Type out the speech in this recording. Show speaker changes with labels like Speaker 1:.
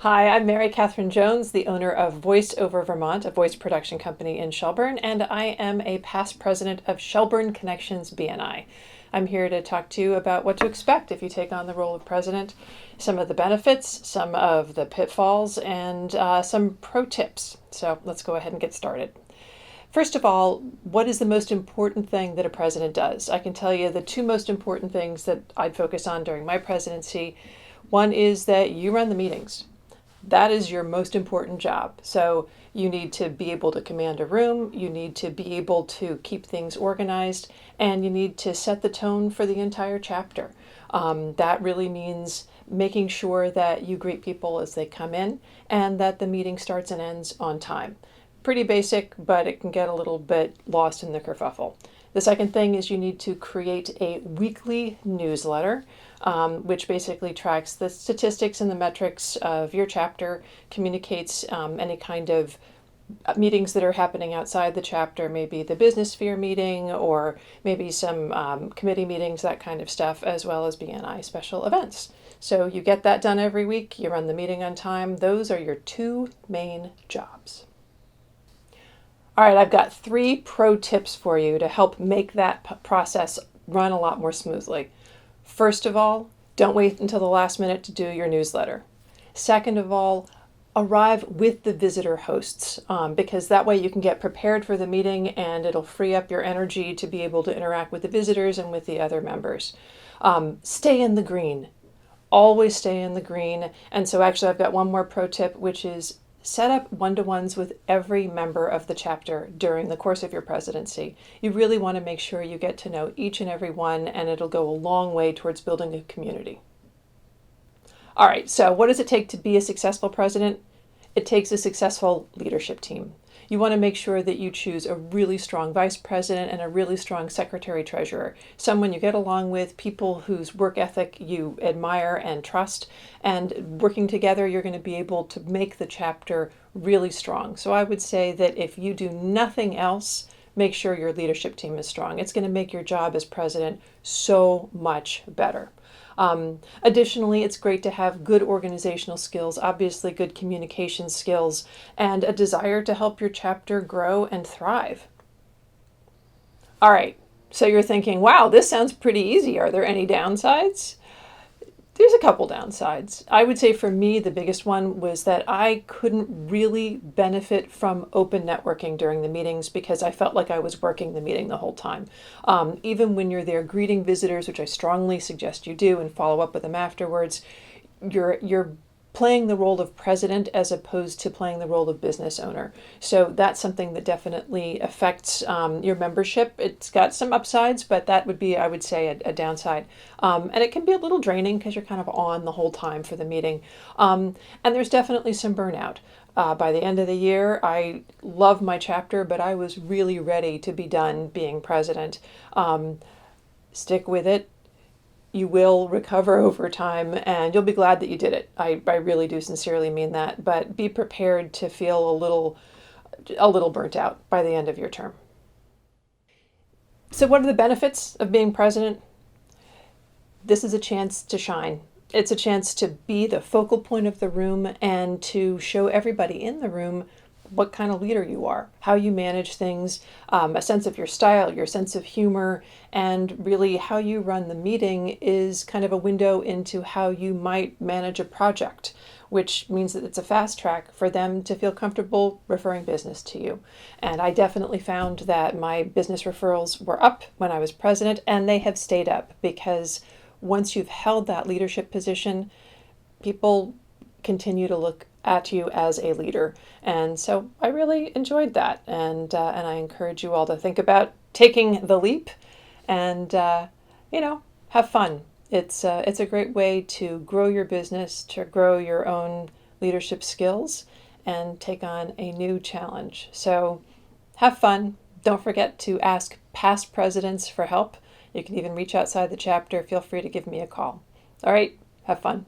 Speaker 1: Hi, I'm Mary Catherine Jones, the owner of Voice Over Vermont, a voice production company in Shelburne, and I am a past president of Champlain Connections BNI. I'm here to talk to you about what to expect if you take on the role of president, some of the benefits, some of the pitfalls, and some pro tips. So let's go ahead and get started. First of all, what is the most important thing that a president does? I can tell you the two most important things that I'd focus on during my presidency. One is that you run the meetings. That is your most important job. So you need to be able to command a room, you need to be able to keep things organized, and you need to set the tone for the entire chapter. That really means making sure that you greet people as they come in and that the meeting starts and ends on time. Pretty basic, but it can get a little bit lost in the kerfuffle. The second thing is you need to create a weekly newsletter, which basically tracks the statistics and the metrics of your chapter, communicates any kind of meetings that are happening outside the chapter, maybe the business sphere meeting or maybe some committee meetings, that kind of stuff, as well as BNI special events. So you get that done every week, you run the meeting on time. Those are your two main jobs. All right, I've got 3 pro tips for you to help make that process run a lot more smoothly. First of all, don't wait until the last minute to do your newsletter. Second of all, arrive with the visitor hosts because that way you can get prepared for the meeting and it'll free up your energy to be able to interact with the visitors and with the other members. Stay in the green. Always stay in the green. And so actually I've got one more pro tip, which is set up one-to-ones with every member of the chapter during the course of your presidency. You really want to make sure you get to know each and every one, and it'll go a long way towards building a community. All right, so what does it take to be a successful president? It takes a successful leadership team. You want to make sure that you choose a really strong vice president and a really strong secretary-treasurer, someone you get along with, people whose work ethic you admire and trust, and working together you're going to be able to make the chapter really strong. So I would say that if you do nothing else, make sure your leadership team is strong. It's going to make your job as president so much better. Additionally, it's great to have good organizational skills, obviously good communication skills, and a desire to help your chapter grow and thrive. All right, so you're thinking, wow, this sounds pretty easy. Are there any downsides? There's a couple downsides. I would say for me, the biggest one was that I couldn't really benefit from open networking during the meetings because I felt like I was working the meeting the whole time. Even when you're there greeting visitors, which I strongly suggest you do and follow up with them afterwards, you're playing the role of president as opposed to playing the role of business owner. So that's something that definitely affects your membership. It's got some upsides, but that would be, I would say, a downside. And it can be a little draining because you're kind of on the whole time for the meeting. And there's definitely some burnout. By the end of the year, I love my chapter, but I was really ready to be done being president. Stick with it. You will recover over time and you'll be glad that you did it. I really do sincerely mean that, but be prepared to feel a little burnt out by the end of your term. So what are the benefits of being president? This is a chance to shine. It's a chance to be the focal point of the room and to show everybody in the room what kind of leader you are, how you manage things, a sense of your style, your sense of humor, and really how you run the meeting is kind of a window into how you might manage a project, which means that it's a fast track for them to feel comfortable referring business to you. And I definitely found that my business referrals were up when I was president, and they have stayed up because once you've held that leadership position, people continue to look at you as a leader. And so I really enjoyed that. And I encourage you all to think about taking the leap and, have fun. It's a great way to grow your business, to grow your own leadership skills and take on a new challenge. So have fun. Don't forget to ask past presidents for help. You can even reach outside the chapter. Feel free to give me a call. All right, have fun.